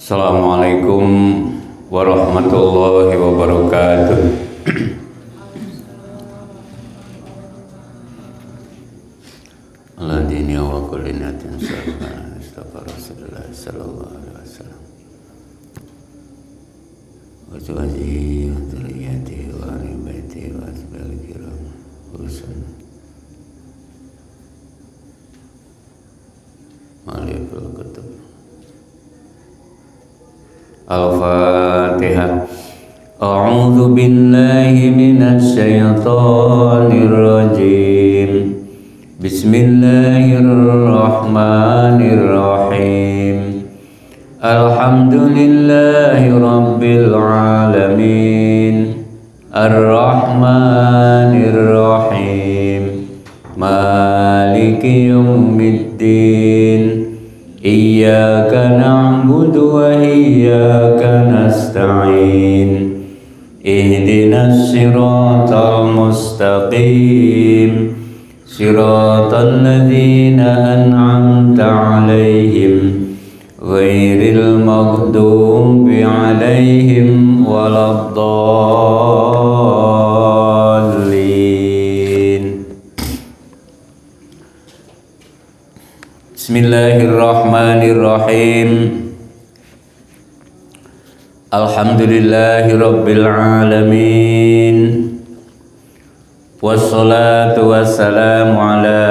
Assalamualaikum warahmatullahi wabarakatuh. Ala dini wa kulinatin sallallahu Rasulullah sallallahu alaihi wasallam wa tuwajihi wa dhurriyyatihi wa ahli baitihi wa ashabil kiram khususan Malikul Kutub. Al-Fatihah. A'udzu billahi minasy syaithanir rajim. Bismillahirrahmanirrahim. Alhamdulillahi rabbil alamin. Ar-Rahmanir Rahim. Maliki yaumiddin. Iyyaka na'budu wa iyyaka nasta'in. Ihdinas siratal mustaqim. Siratal ladzina an'amta 'alaihim ghairil maghdubi 'alaihim waladdallin. Bismillahirrahmanirrahim. Alhamdulillahi rabbil alamin. Wassalatu wassalamu ala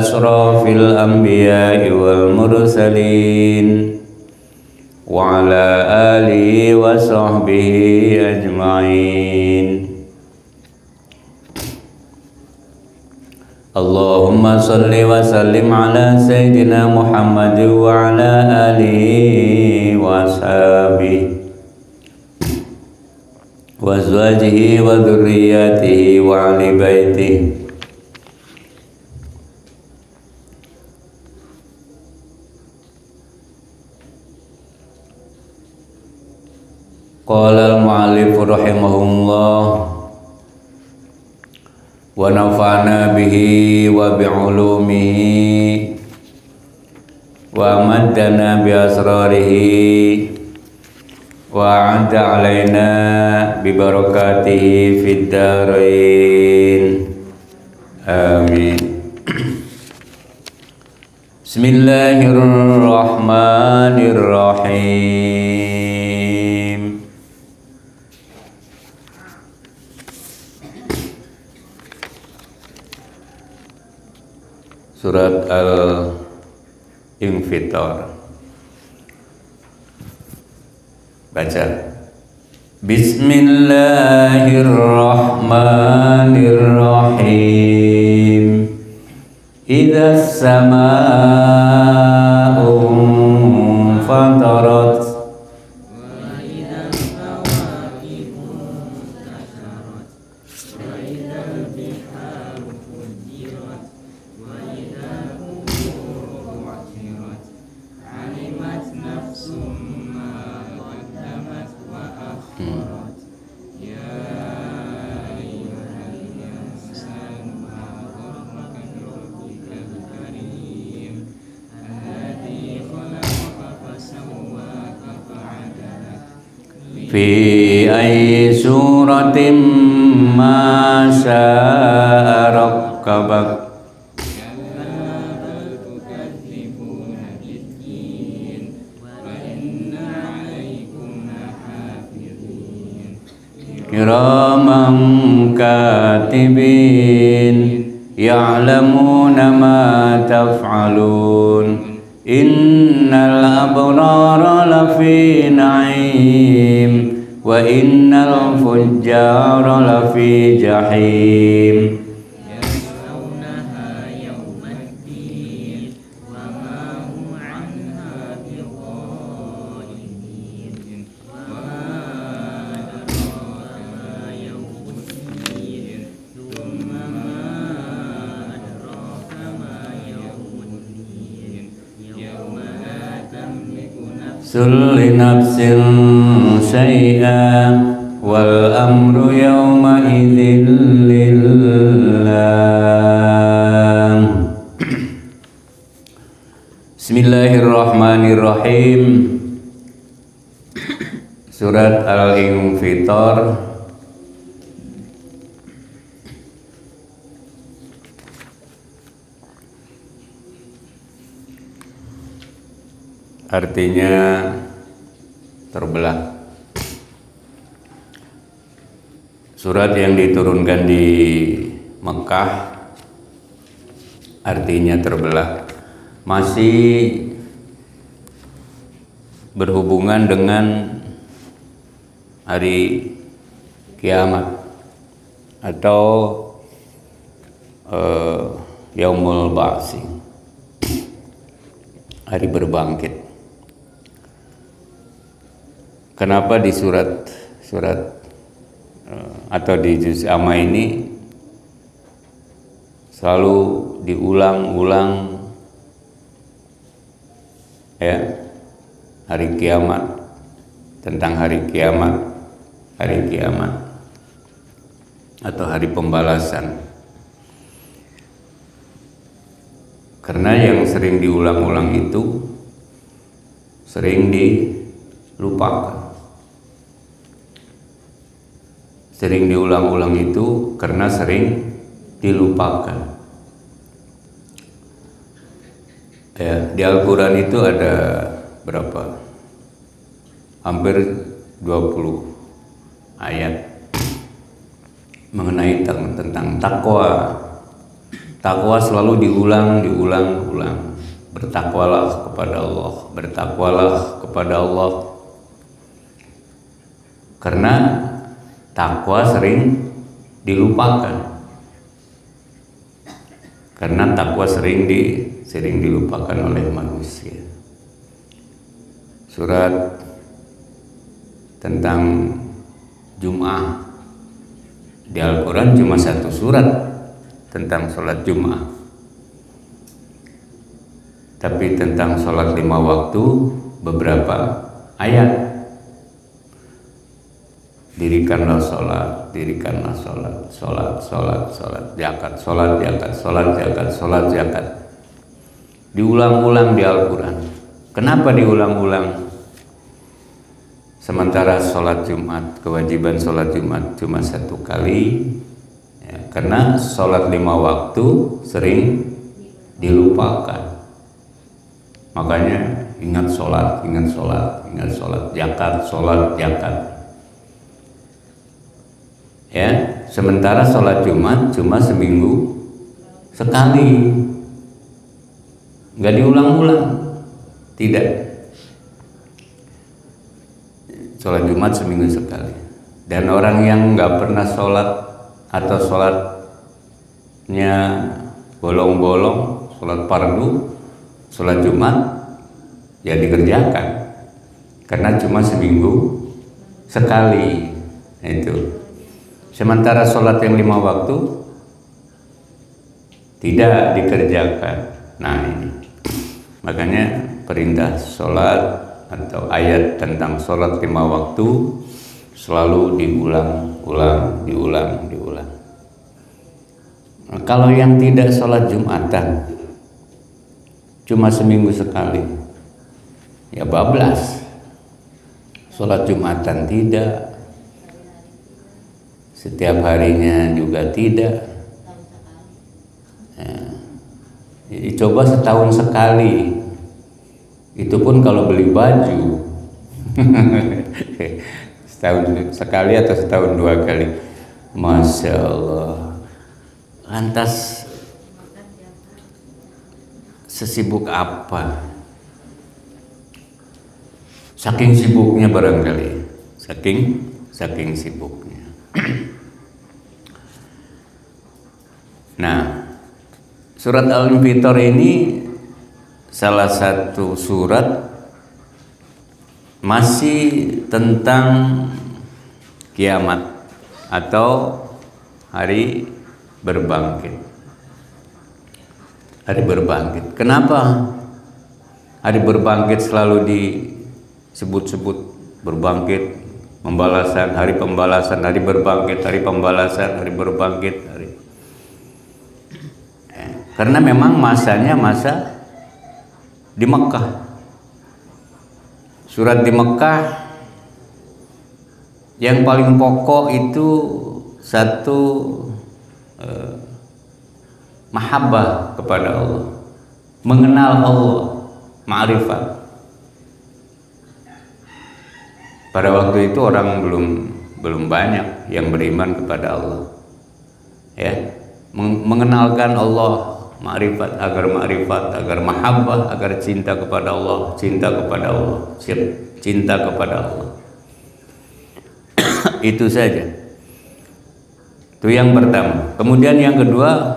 asrafil anbiya'i wal mursalin wa ala alihi wa sahbihi ajma'in. Allahumma salli wa sallim ala sayyidina Muhammad wa ala alihi wa ashabihi wa azwajihi wa dhurriyyatihi wa ahli baitihi. Qala al-mu'allif rahimahullah wa nafa'na bihi wa bi'ulumihi wa maddana bi asrarihi wa a'adda alaina bi barakatihi fid darain. Amin. Bismillahirrahmanirrahim. Surat Al-Infitar. Baca. Bismillahirrahmanirrahim. Idzas samaa'u fatarat wa idzal kawakibu intasarat wa idzal biharu fujirat wa idzal quburu bu'thirat alimat nafsum ma qaddamat wa akhirat ya ayyuhal insanu ma gharraka bi rabbikal karim alladzi khalaqaka fasawwaka fa'adalak fi ayyi suratin ma syaa rakkabak. Kiraman katibin ya'lamuna ma taf'alun. Innal abrara lafi na'im wa innal fujjara lafi jahim. Sulli nafsin syai'a wal amru yawma idzin lillah. Bismillahirrahmanirrahim. Surat Al-Infitor artinya terbelah. Surat yang diturunkan di Mekah artinya terbelah, masih berhubungan dengan hari kiamat atau Yaumul Ba'si, hari berbangkit. Kenapa di surat atau di juz amma ini selalu diulang-ulang ya, hari kiamat, tentang hari kiamat atau hari pembalasan? Karena yang sering diulang-ulang itu sering dilupakan. Sering diulang-ulang itu karena sering dilupakan. Ya, di Al-Quran itu ada berapa? Hampir 20 ayat mengenai tentang takwa. Takwa selalu diulang. Bertakwalah kepada Allah, bertakwalah kepada Allah. Karena takwa sering dilupakan. Karena takwa sering dilupakan oleh manusia. Surat tentang Jum'ah di Al-Quran cuma satu surat tentang sholat Jum'ah, tapi tentang sholat 5 waktu beberapa ayat. Dirikanlah sholat, sholat, zakat. Diulang-ulang di Al-Quran. Kenapa diulang-ulang? Sementara sholat Jumat, kewajiban sholat Jumat cuma 1 kali ya, karena sholat 5 waktu sering dilupakan. Makanya ingat sholat, zakat. Ya, sementara sholat Jumat cuma seminggu sekali, nggak diulang-ulang, tidak. Sholat Jumat seminggu sekali. Dan orang yang nggak pernah sholat atau sholatnya bolong-bolong, sholat fardu, sholat Jumat ya dikerjakan karena cuma seminggu sekali itu. Sementara sholat yang 5 waktu tidak dikerjakan. Nah ini makanya perintah sholat atau ayat tentang sholat 5 waktu selalu diulang. Nah, kalau yang tidak sholat Jumatan cuma seminggu sekali ya bablas. Sholat Jumatan tidak, setiap harinya juga tidak ya. Jadi coba setahun sekali, itu pun kalau beli baju setahun sekali atau setahun 2 kali. Masya Allah. Lantas sesibuk apa? Saking sibuknya barangkali, saking sibuknya. Nah, surat Al-Infitor ini salah satu surat masih tentang kiamat atau hari berbangkit. Hari berbangkit. Kenapa hari berbangkit selalu disebut-sebut berbangkit? Pembalasan, hari pembalasan, hari berbangkit, hari pembalasan, hari berbangkit, hari. Karena memang masanya masa di Mekah. Surat di Mekah Yang paling pokok itu satu, mahabbah kepada Allah, mengenal Allah, ma'rifat. Pada waktu itu orang belum banyak yang beriman kepada Allah, ya, mengenalkan Allah, ma'rifat, agar mahabbah, agar cinta kepada Allah, cinta kepada Allah. Itu saja. Itu yang pertama. Kemudian yang kedua,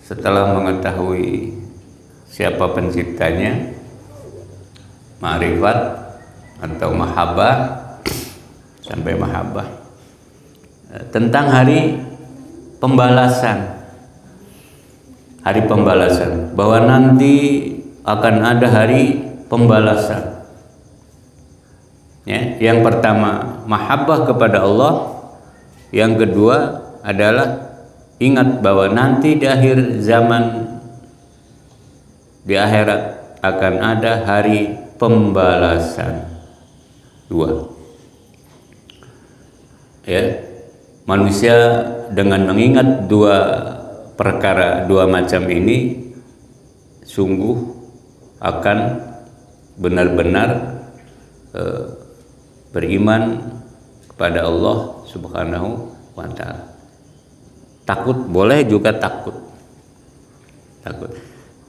setelah mengetahui siapa penciptanya, ma'rifat atau mahabbah sampai mahabbah, tentang hari pembalasan. Hari pembalasan, bahwa nanti akan ada hari pembalasan. Ya, yang pertama mahabbah kepada Allah, yang kedua adalah ingat bahwa nanti di akhir zaman, di akhirat akan ada hari pembalasan. Dua. Ya, manusia dengan mengingat dua perkara, dua macam ini, sungguh akan benar-benar beriman kepada Allah Subhanahu wa ta'ala. Takut boleh, juga takut.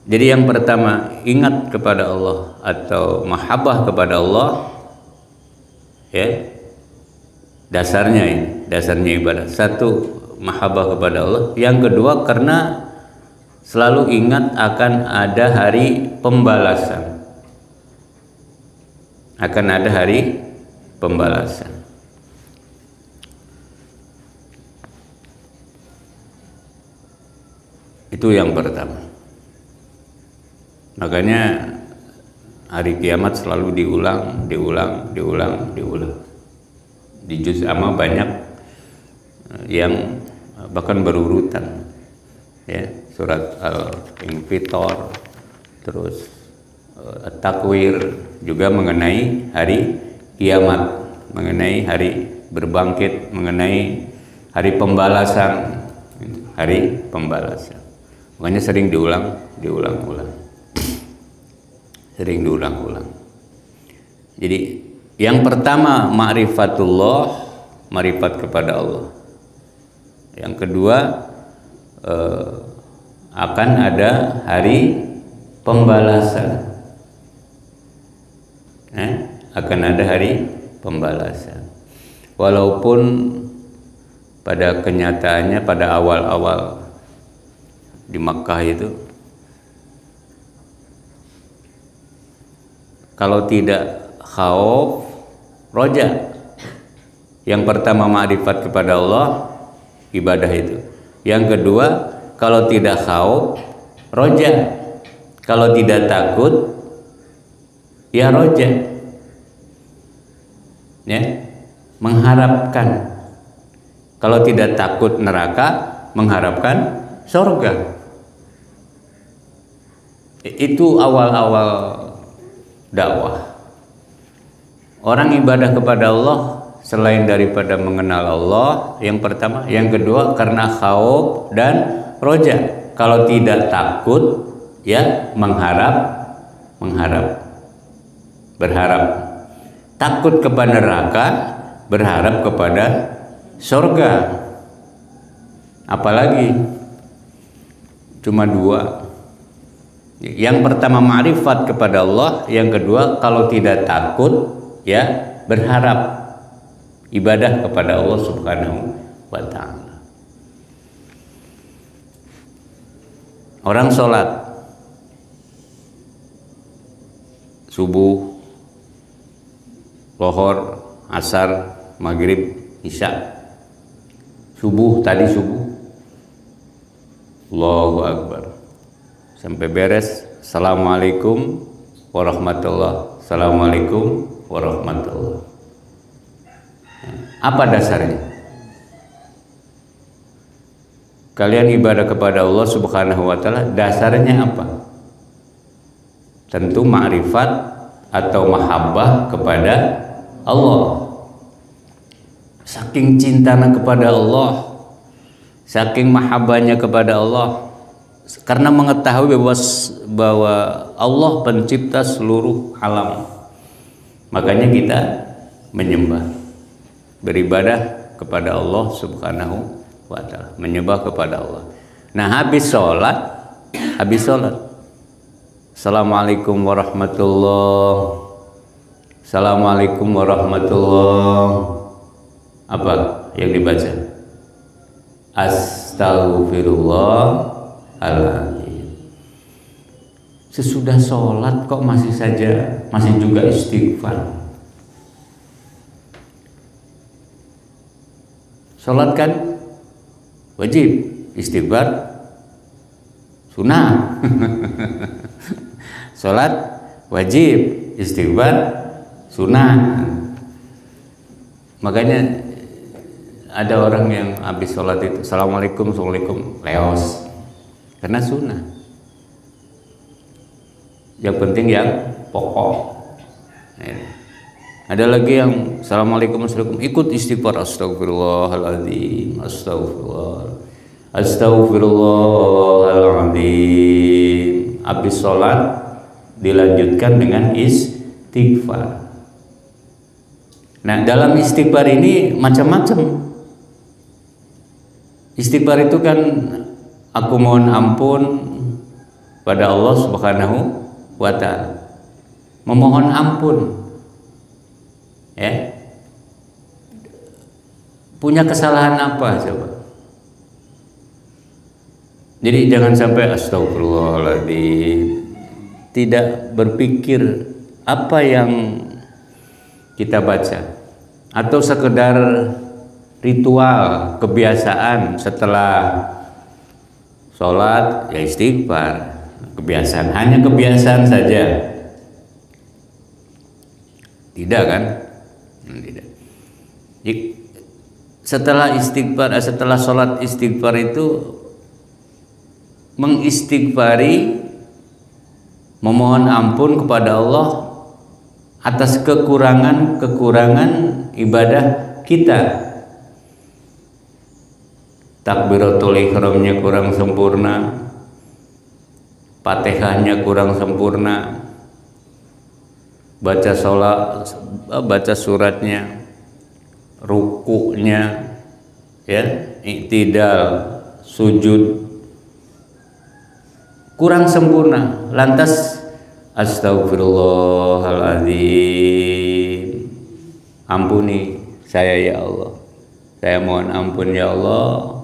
Jadi yang pertama, ingat kepada Allah atau mahabbah kepada Allah, ya, dasarnya ibadah. Satu, mahabbah kepada Allah. Yang kedua, karena selalu ingat akan ada hari pembalasan. Akan ada hari pembalasan. Itu yang pertama. Makanya hari kiamat selalu diulang. Di juz amma banyak yang bahkan berurutan, ya, surat Al-Infitor, terus At-Takwir juga mengenai hari kiamat, mengenai hari berbangkit, mengenai hari pembalasan, Makanya sering diulang-ulang. Jadi yang pertama ma'rifatullah, ma'rifat kepada Allah. Yang kedua, akan ada hari pembalasan. Akan ada hari pembalasan. Walaupun pada kenyataannya pada awal-awal di Makkah itu, kalau tidak khauf, roja. Yang pertama ma'rifat kepada Allah, ibadah itu. Yang kedua, kalau tidak khauf, roja. Kalau tidak takut, ya roja. Ya, mengharapkan. Kalau tidak takut neraka, mengharapkan surga. Itu awal-awal dakwah. Orang ibadah kepada Allah selain daripada mengenal Allah, yang pertama, yang kedua karena khauf dan roja. Kalau tidak takut, ya berharap. Takut kepada neraka, berharap kepada surga. Apalagi cuma dua. Yang pertama ma'rifat kepada Allah, yang kedua kalau tidak takut, ya berharap, ibadah kepada Allah Subhanahu wa ta'ala. Orang sholat subuh, lohor, asar, maghrib, isya. Subuh, Allahu Akbar, sampai beres, Assalamualaikum warahmatullahi, Assalamualaikum warahmatullahi. Apa dasarnya? Kalian ibadah kepada Allah Subhanahu wa ta'ala, dasarnya apa? Tentu ma'rifat atau mahabbah kepada Allah. Saking cintanya kepada Allah, saking mahabbahnya kepada Allah, karena mengetahui bahwa Allah pencipta seluruh alam, makanya kita menyembah, beribadah kepada Allah Subhanahu wa ta'ala, menyembah kepada Allah. Nah, habis sholat, Assalamualaikum warahmatullahi, Assalamualaikum warahmatullahi, apa yang dibaca? Astaghfirullahaladzim. Sesudah sholat kok masih juga istighfar. Sholat kan wajib, istighfar sunnah. Sholat wajib, istighfar sunnah. Makanya ada orang yang habis sholat itu Assalamualaikum leos, karena sunnah. Yang penting yang pokok. Ada lagi yang Assalamualaikum ikut istighfar, astagfirullahaladzim, astagfirullahaladzim. Habis sholat dilanjutkan dengan istighfar. Nah, dalam istighfar ini macam-macam. Istighfar itu kan aku mohon ampun pada Allah Subhanahu wa ta'ala. Memohon ampun. Ya. Punya kesalahan apa coba? Jadi jangan sampai astagfirullahaladzim, tidak berpikir apa yang kita baca, atau sekedar ritual, kebiasaan setelah sholat ya istighfar, kebiasaan, hanya kebiasaan saja, tidak kan? Tidak. Setelah istighfar, setelah sholat istighfar itu mengistighfari, memohon ampun kepada Allah atas kekurangan ibadah kita. Takbiratul ihramnya kurang sempurna, Fatihahnya kurang sempurna, baca suratnya, rukunya, ya, i'tidal, sujud kurang sempurna. Lantas astagfirullahaladzim, ampuni saya ya Allah, saya mohon ampun ya Allah,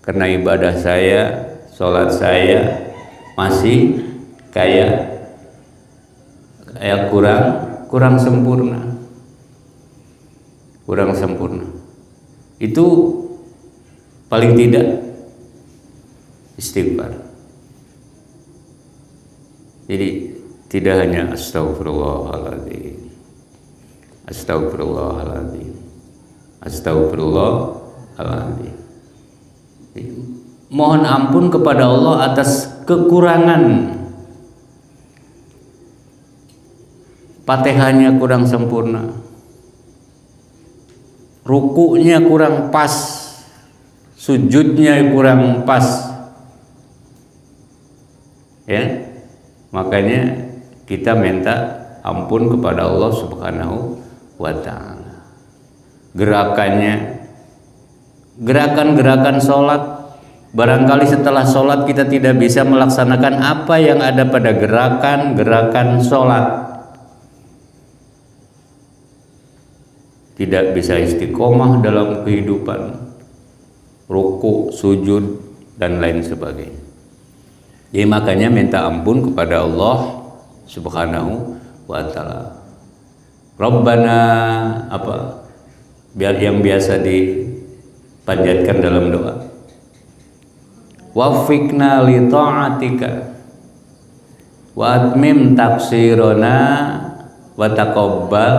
karena ibadah saya, sholat saya masih kayak kurang sempurna. Itu paling tidak istighfar. Jadi tidak hanya astagfirullahaladzim, mohon ampun kepada Allah atas kekurangan. Fatihahnya kurang sempurna, rukunya kurang pas, sujudnya kurang pas, ya, makanya kita minta ampun kepada Allah Subhanahu wa ta'ala. Gerakan-gerakan sholat, barangkali setelah sholat kita tidak bisa melaksanakan apa yang ada pada gerakan-gerakan sholat, tidak bisa istiqomah dalam kehidupan, ruku, sujud, dan lain sebagainya. Jadi makanya minta ampun kepada Allah Subhanahu wa ta'ala. Rabbana, apa yang biasa dipanjatkan dalam doa, waffiqna li ta'atika wa atmim taqsirona wa taqabbal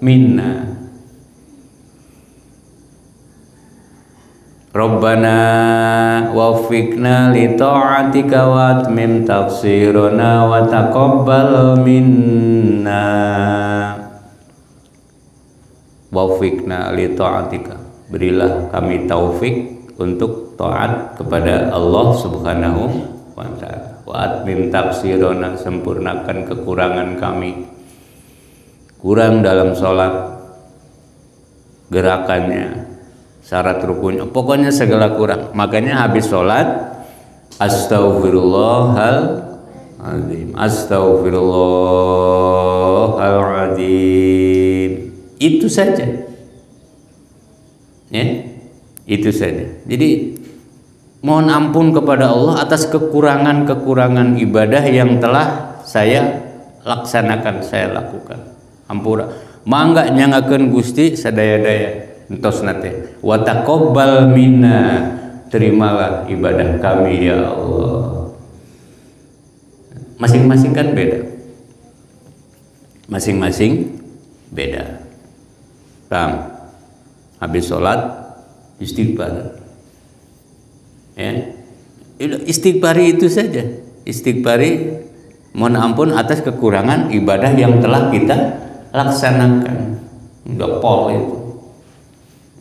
minna. Rabbana waffiqna li ta'atika wa atmim taqsirona wa taqabbal minna. Waufiqna li ta'atika. Berilah kami taufik untuk taat kepada Allah Subhanahu wa ta'ala. Wa atmim taqsirona, sempurnakan kekurangan kami. Kurang dalam sholat, gerakannya, syarat rukunya, pokoknya segala kurang. Makanya habis sholat, astaghfirullahaladzim, astaghfirullahaladzim. Itu saja, ya, itu saja. Jadi mohon ampun kepada Allah atas kekurangan-kekurangan ibadah yang telah saya laksanakan, saya lakukan. Ampura, mangga nyangakeun Gusti sadaya-daya entos nate. Wa taqabbal minna, terimalah ibadah kami ya Allah. Masing-masing kan beda. Masing-masing beda. Paham? Habis sholat istighfar. Ya. Istighfari itu saja. Istighfari mohon ampun atas kekurangan ibadah yang telah kita laksanakan. Udah pol itu.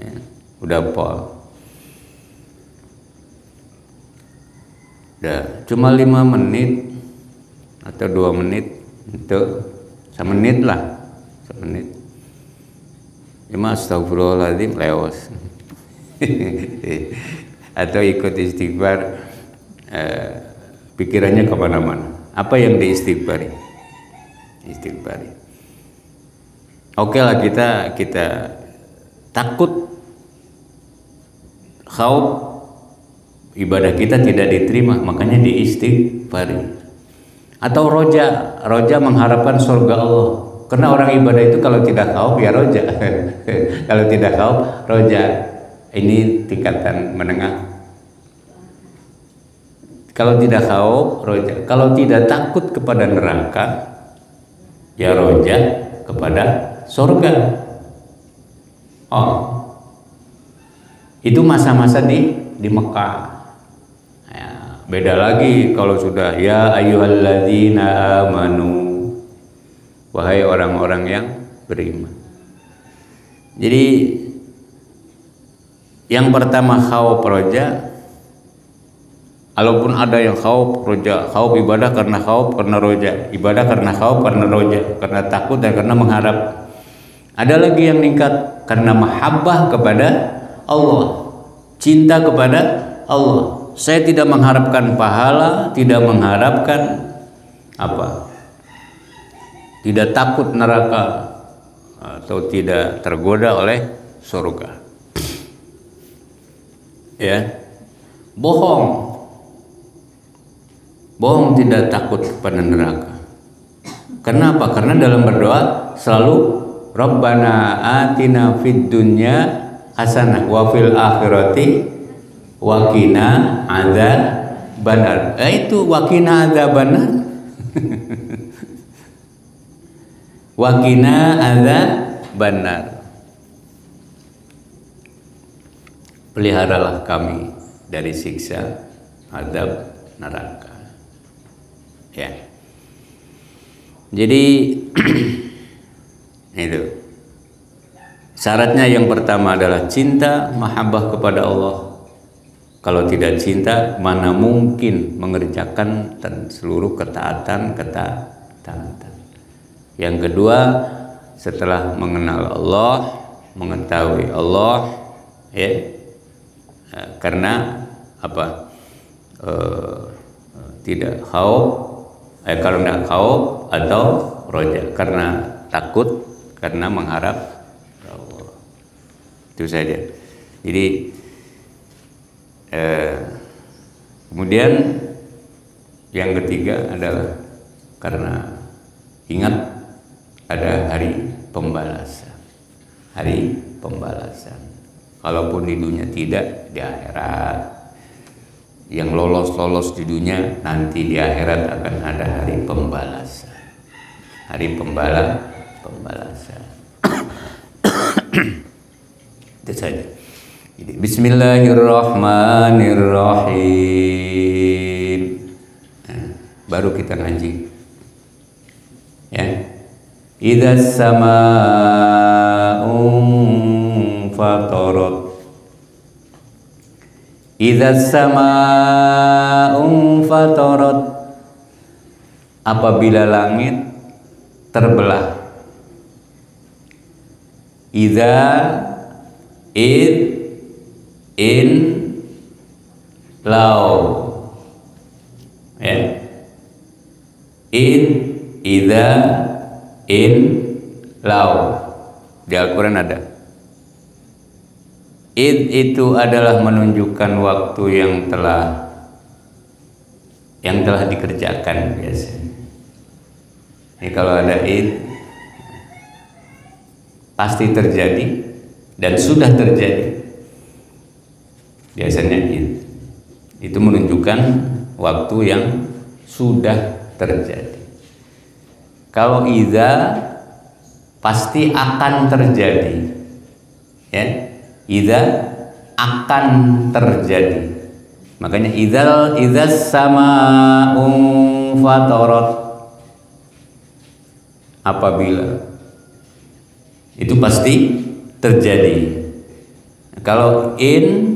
Ya, udah pol. Udah cuma 5 menit atau 2 menit itu, 1 menit lah, 1 menit. Cuma astagfirullahaladzim leos. Atau ikut istighfar, pikirannya kemana-mana. Apa yang diistighfari? Istighfari. Oke lah, kita takut khauf ibadah kita tidak diterima, makanya diistighfari. Atau roja mengharapkan surga Allah. Karena orang ibadah itu kalau tidak khauf ya roja. Kalau tidak khauf roja. Ini tingkatan menengah. Kalau tidak khauf roja. Kalau tidak takut kepada neraka ya roja kepada surga. Oh, itu masa-masa di Mekah. Ya, beda lagi kalau sudah ya ayyuhalladzina amanu, wahai orang-orang yang beriman. Jadi yang pertama khauf roja. Walaupun ada yang khauf roja, khauf ibadah karena khauf, karena roja, ibadah karena khauf, karena roja, karena takut dan karena mengharap. Ada lagi yang meningkat karena mahabbah kepada Allah, cinta kepada Allah. Saya tidak mengharapkan pahala, tidak mengharapkan apa, tidak takut neraka atau tidak tergoda oleh surga. Ya, bohong tidak takut kepada neraka. Kenapa? Karena dalam berdoa selalu Rabbana atina fid dunya hasanah wa fil akhirati wa qina adzabannar. Itu wa qina adzabannar. Wa qina adzabannar. Peliharalah kami dari siksa azab neraka. Ya. Jadi itu syaratnya yang pertama adalah cinta, mahabbah kepada Allah. Kalau tidak cinta, mana mungkin mengerjakan seluruh ketaatan. Yang kedua, setelah mengenal Allah, mengetahui Allah, ya, karena apa? Tidak khauf, karena khauf atau roja, karena takut, karena mengharap Allah. Itu saja. Jadi kemudian yang ketiga adalah karena ingat ada hari pembalasan. Hari pembalasan. Kalaupun di dunia tidak, di akhirat. Yang lolos di dunia, nanti di akhirat akan ada hari pembalasan. Hari pembalasan. Itu saja. Jadi, bismillahirrahmanirrahim. Nah, baru kita ngaji. Ya. Idzas samaa'u fatarat. Idza sama'u fatarat, apabila langit terbelah. Idza, id, in, lau, ya. In, idza, in, lau. Di Al-Quran ada. Id itu adalah menunjukkan waktu yang telah dikerjakan biasanya. Ini kalau ada id pasti terjadi dan sudah terjadi. Biasanya id itu menunjukkan waktu yang sudah terjadi. Kalau idza pasti akan terjadi, ya. Idza akan terjadi. Makanya idza sama'u fatarat, apabila itu pasti terjadi. Kalau in,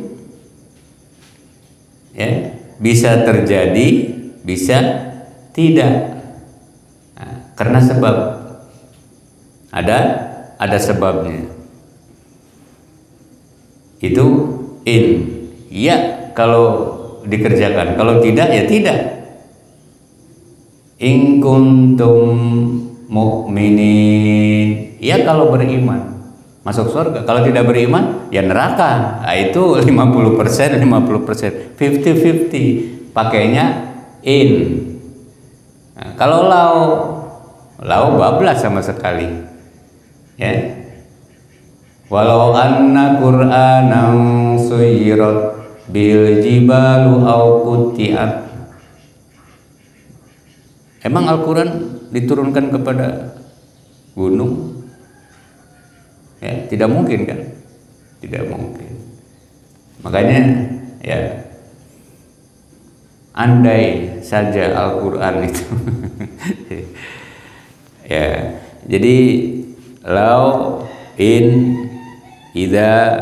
ya, bisa terjadi, bisa tidak. Nah, karena sebab ada sebabnya. Itu in, ya kalau dikerjakan, kalau tidak ya tidak. In kuntum mu'minin, ya kalau beriman masuk surga, kalau tidak beriman ya neraka. Nah, itu 50%, 50%, 50-50 pakainya in. Nah, kalau lau bablas sama sekali, ya. Walau anna Qur'anan suyirat bil jibalu au qutiat. Emang Al-Quran diturunkan kepada gunung? Ya, tidak mungkin kan? Tidak mungkin. Makanya ya, andai saja Al-Quran itu ya, jadi lau, in, idza,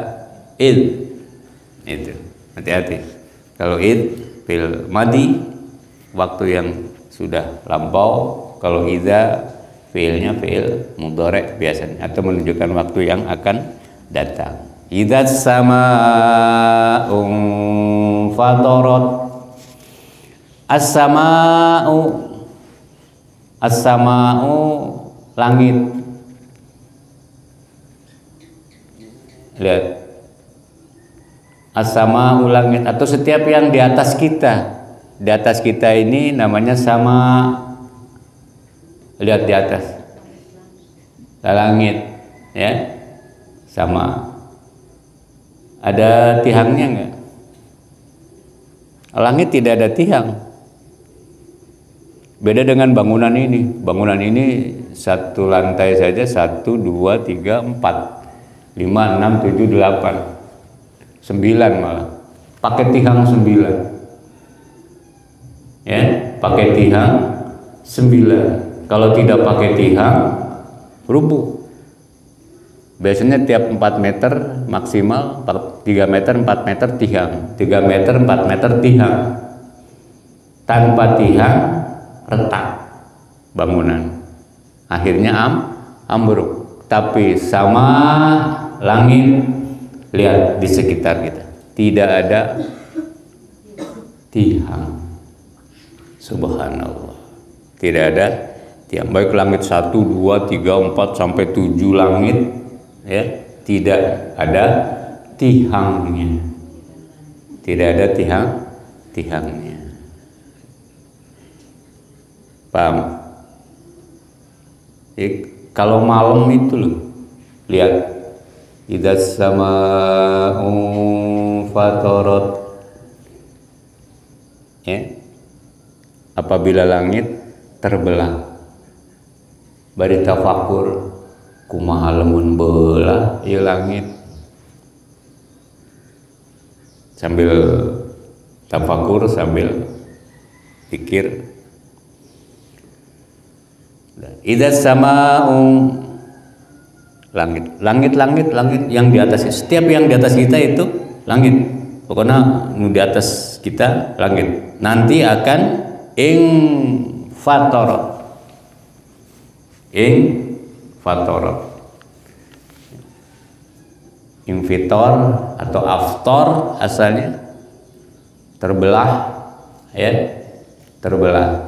id, itu hati-hati. Kalau id fil madi, waktu yang sudah lampau. Kalau idza fiilnya fiil mudhari biasanya, atau menunjukkan waktu yang akan datang. Idza sama'u fatarat. As-sama'u langit. Lihat, as-sama'u langit, atau setiap yang di atas kita. Di atas kita ini namanya sama. Lihat di atas, langit, ya, sama. Ada tiangnya enggak? Langit tidak ada tiang. Beda dengan bangunan ini. Bangunan ini satu lantai saja, 1, 2, 3, 4, 5, 6, 7, 8, 9 malah. Pakai tiang 9. Ya, pakai tiang 9. Kalau tidak pakai tiang, rubuh. Biasanya tiap 4 meter maksimal, 3 meter, 4 meter tiang, 3 meter, 4 meter tiang. Tanpa tiang, retak bangunan. Akhirnya ambruk. Tapi sama langit, lihat di sekitar kita, tidak ada tiang. Subhanallah, tidak ada tiang. Baik langit 1, 2, 3, 4 sampai 7 langit, ya, tidak ada tiangnya. Tidak ada tiangnya. Paham? Kalau malam itu loh, lihat, idzas sama'u fatarat, ya, apabila langit terbelah. Bari tafakur, kumaha lamun belah ieu langit. Sambil tafakur, sambil pikir. Idzas sama'u, langit yang di atas. Setiap yang di atas kita itu langit. Pokoknya di atas kita langit. Nanti akan infatorot. Invitor atau aftor asalnya terbelah, ya, terbelah.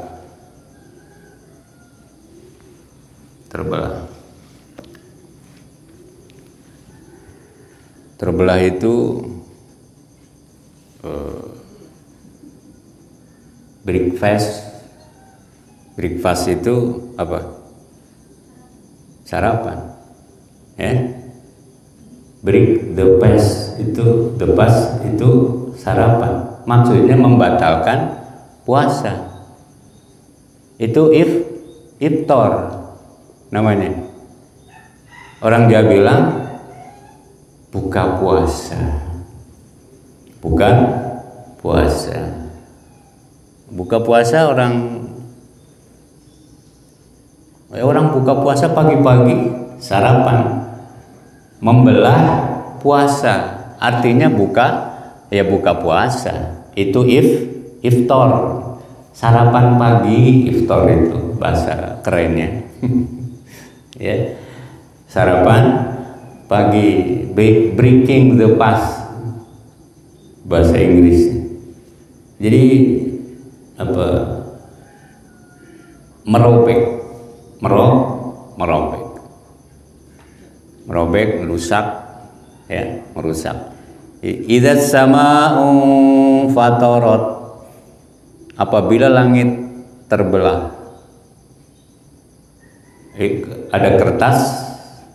Terbelah itu breakfast itu apa? Sarapan, ya. The fast itu sarapan. Maksudnya membatalkan puasa. Itu iftar namanya. Orang dia bilang buka puasa, bukan puasa. Buka puasa orang buka puasa pagi-pagi sarapan, membelah puasa, artinya buka puasa. Itu iftar, sarapan pagi, iftar itu bahasa kerennya. Ya, sarapan pagi, breaking the fast bahasa Inggris. Jadi apa? Merobek, merusak, ya, merusak. Idzas sama'u fatarat, apabila langit terbelah. Ada kertas,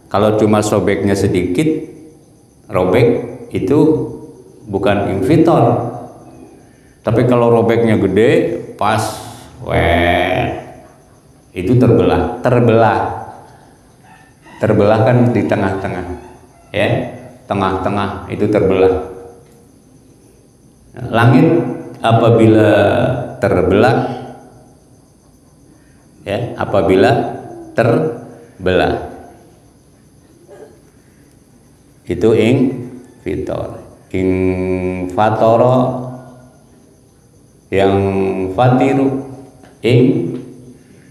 kalau cuma sobeknya sedikit, robek, itu bukan invitor. Tapi kalau robeknya gede, pas, itu terbelah kan di tengah-tengah, ya, tengah-tengah itu terbelah. Langit apabila terbelah, ya, itu infatoro, yang fatiru,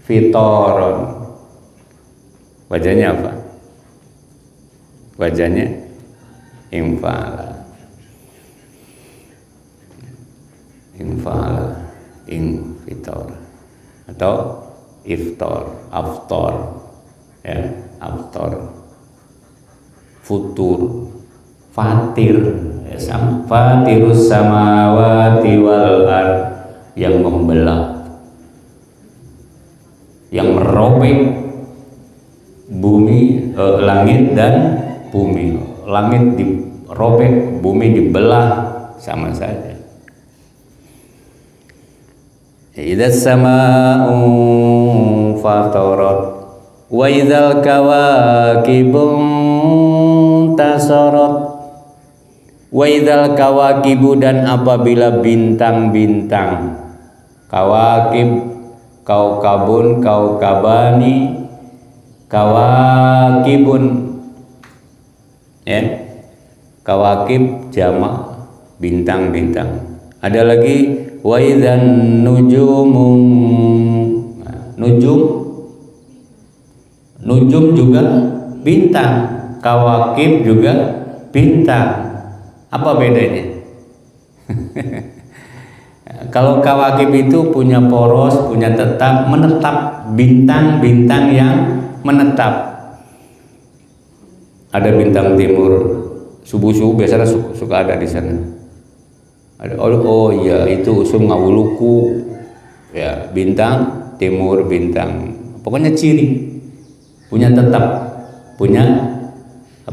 fitoron. Wajahnya apa? Wajahnya infala, infitor atau aftor, ya, aftor, futur, fatir, ya, fatirus samawati wal ard, yang membelah, yang merobek bumi, langit dan bumi. Langit dirobek, bumi dibelah, sama saja. Idzas sama'u fatarat wa idzal kawakibun tasarat. Wa idzal kawakibu, dan apabila bintang-bintang, kawakib, kaukabun, kaukabani, kawakibun, ya, kawakib jamak bintang-bintang. Ada lagi wa idzan nujumun, nujum juga bintang, kawakib juga bintang. Apa bedanya? Kalau kawakib itu punya poros, punya menetap, bintang-bintang yang menetap. Ada bintang timur, subuh-subuh biasanya suka ada di sana. Ada, oh iya, itu Ngawuluku, ya, bintang timur, bintang, pokoknya ciri, punya tetap, punya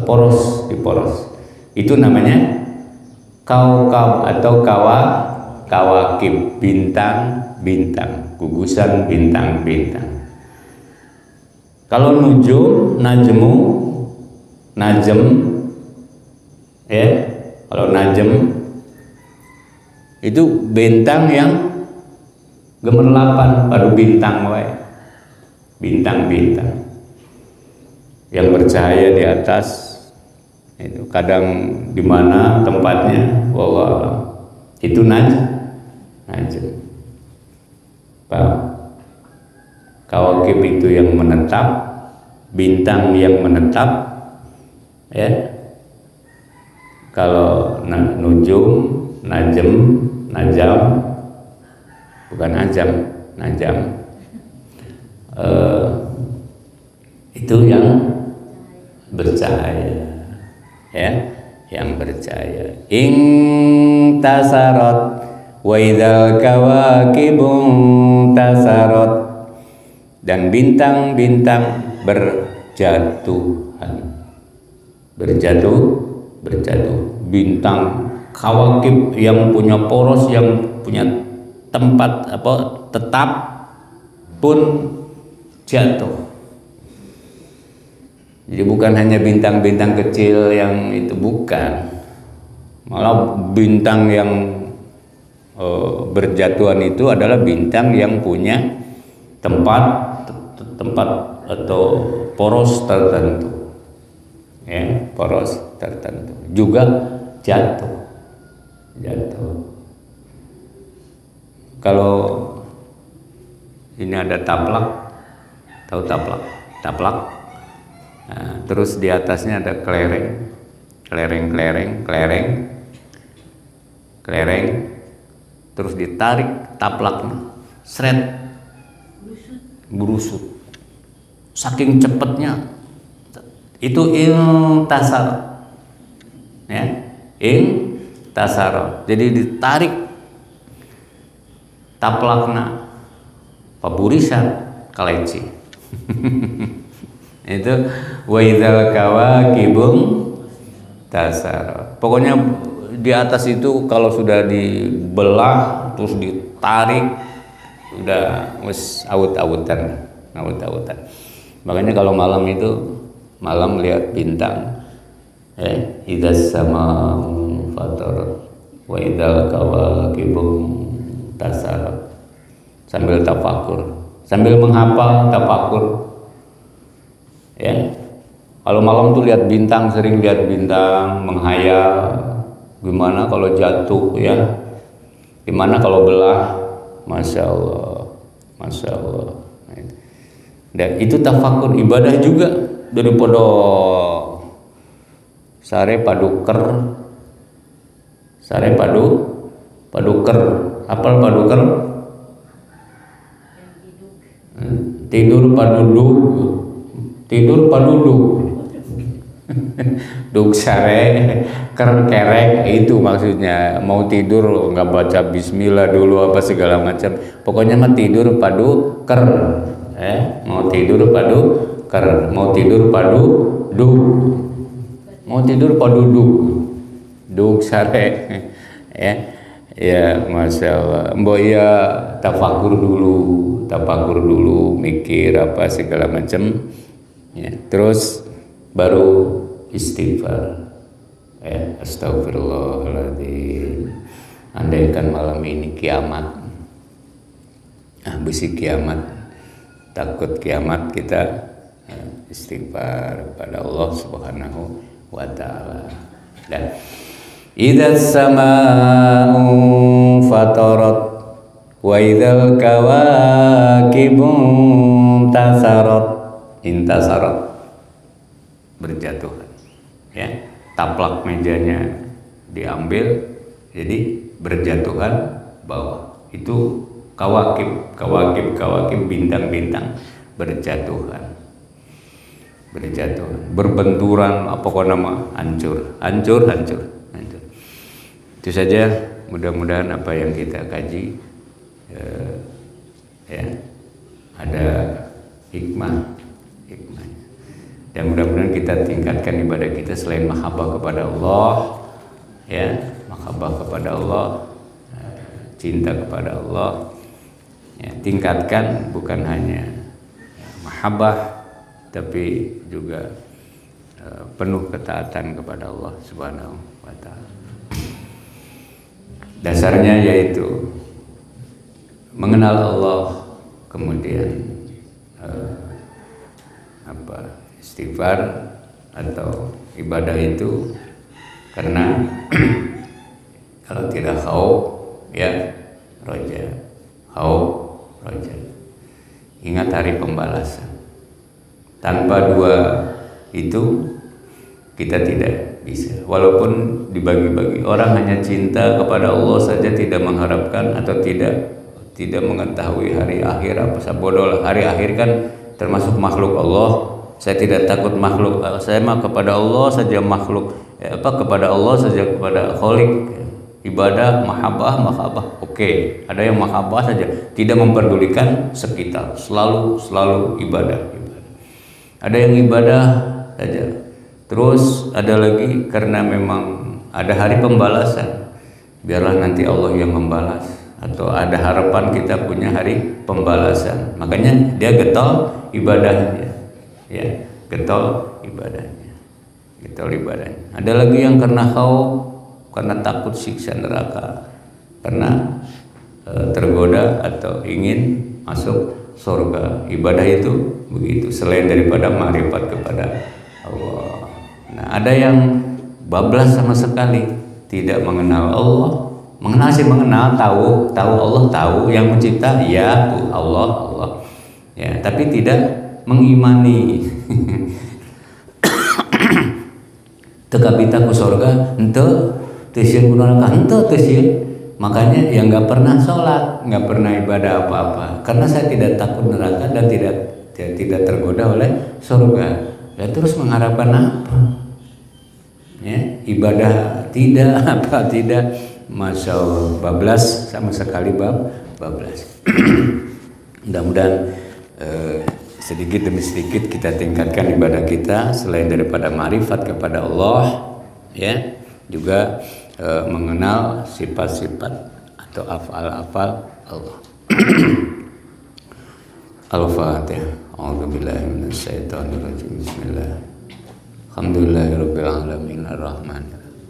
poros, di poros. Itu namanya kaukab atau kawakib, bintang-bintang, gugusan bintang-bintang. Kalau najem, ya, kalau najem itu bintang yang gemerlapan, baru bintang, bintang-bintang. yang bercahaya di atas itu kadang di mana tempatnya wallah itu najm. Kawakib itu yang menetap, bintang yang menetap, ya. Kalau nujum, najm, najam, bukan ajam, najam, itu yang bercahaya, ya, yang bercahaya. Ing tasarat wa idzal kawakibun tasarat, dan bintang-bintang berjatuhan, berjatuh. Bintang kawakib yang punya poros, yang punya tempat tetap pun jatuh. Jadi bukan hanya bintang-bintang kecil yang itu, bukan, malah bintang yang berjatuhan itu adalah bintang yang punya tempat atau poros tertentu, ya, poros tertentu juga jatuh. Kalau ini ada taplak, tahu taplak, nah, terus di atasnya ada kelereng, terus ditarik taplaknya, seret, berusut, saking cepatnya itu intasar, ya, intasar. Jadi ditarik taplakna paburisan kaleci. Itu wa idzal kawakibum tasar. Pokoknya di atas itu kalau sudah dibelah terus ditarik udah wis awut-awutan. Makanya kalau malam lihat bintang, idzas sama'u fatarat wa idzal kawakibum tasarat, sambil tafakur, sambil menghafal tafakur, ya. Kalau malam tuh lihat bintang, sering lihat bintang, menghayal gimana kalau jatuh, ya, gimana kalau belah, masya Allah. Dan itu tafakur, ibadah juga. Daripada sare paduker, apal paduker, tidur paduduk, duk sare kerek, itu maksudnya. Mau tidur nggak baca bismillah dulu apa segala macam, pokoknya mah tidur paduker, mau tidur paduduk, duk sare, ya masya Allah. Mbok ya tafakur dulu, mikir apa segala macam, ya, terus baru istighfar, ya, astagfirullahaladzim. Andaikan malam ini kiamat, besi kiamat, takut kiamat, kita istighfar pada Allah Subhanahu wa ta'ala. Dan idzas sama'u fatarat wa idzal kawakibun intasarat, berjatuhan, ya. Taplak mejanya diambil, jadi berjatuhan bawah. Itu kawakib, bintang-bintang berjatuhan, berbenturan, apa kok nama, hancur. Itu saja, mudah-mudahan apa yang kita kaji ya ada hikmahnya, dan mudah-mudahan kita tingkatkan ibadah kita selain mahabbah kepada Allah, ya, mahabbah kepada Allah, cinta kepada Allah, ya, tingkatkan bukan hanya mahabbah tapi juga penuh ketaatan kepada Allah Subhanahu wa ta'ala. Dasarnya yaitu mengenal Allah, kemudian Istighfar atau ibadah itu karena kalau tidak khauf ya roja, khauf roja. Ingat hari pembalasan. Tanpa dua itu kita tidak bisa. Walaupun dibagi-bagi, orang hanya cinta kepada Allah saja, tidak mengharapkan atau tidak mengetahui hari akhir. Apa bodoh lah, hari akhir kan termasuk makhluk Allah. Saya tidak takut makhluk, saya mah kepada Allah saja makhluk. Kepada Allah saja, kepada Khalik. Ibadah, mahabbah, oke. Ada yang mahabbah saja, tidak memperdulikan sekitar, selalu ibadah. Ada yang ibadah saja. Terus ada lagi karena memang ada hari pembalasan, biarlah nanti Allah yang membalas, atau ada harapan kita punya hari pembalasan. Makanya dia getol ibadahnya, ya, getol ibadahnya. Ada lagi yang karena khauf, karena takut siksa neraka, karena tergoda atau ingin masuk surga. Ibadah itu begitu, selain daripada ma'rifat kepada Allah. Nah, ada yang bablas sama sekali, tidak mengenal Allah. Mengenal sih mengenal, tahu Allah, tahu yang mencipta, ya Allah. Ya, tapi tidak mengimani. Tekapita ku surga, ente teuseun neraka, ente teuseun. Makanya yang nggak pernah sholat, nggak pernah ibadah apa-apa, karena saya tidak takut neraka dan tidak tergoda oleh surga. Ya, terus mengharapkan apa? Ya, ibadah tidak, apa tidak, masya Allah, bablas sama sekali bablas. Mudah-mudahan sedikit demi sedikit kita tingkatkan ibadah kita, selain daripada ma'rifat kepada Allah, ya, juga mengenal sifat-sifat atau afal-afal Allah. Al-Fatihah. A'udzubillahi minasyaitonirrajim. Bismillah. Alhamdulillahirabbil alamin arrahmanir rahim.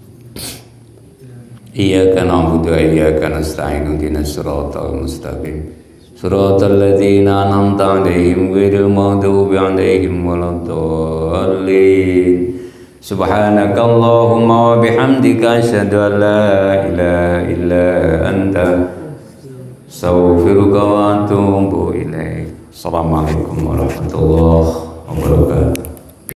Iyyaka na'budu wa iyyaka nasta'in. Ihdinas siratal mustaqim. Siratal ladzina an'amta 'alaihim ghairil maghdubi 'alaihim waladdallin. Subhanakallahumma wa bihamdika asyhadu an la ilaha illa anta astaghfiruka wa atubu ilaik. Assalamualaikum warahmatullahi wabarakatuh.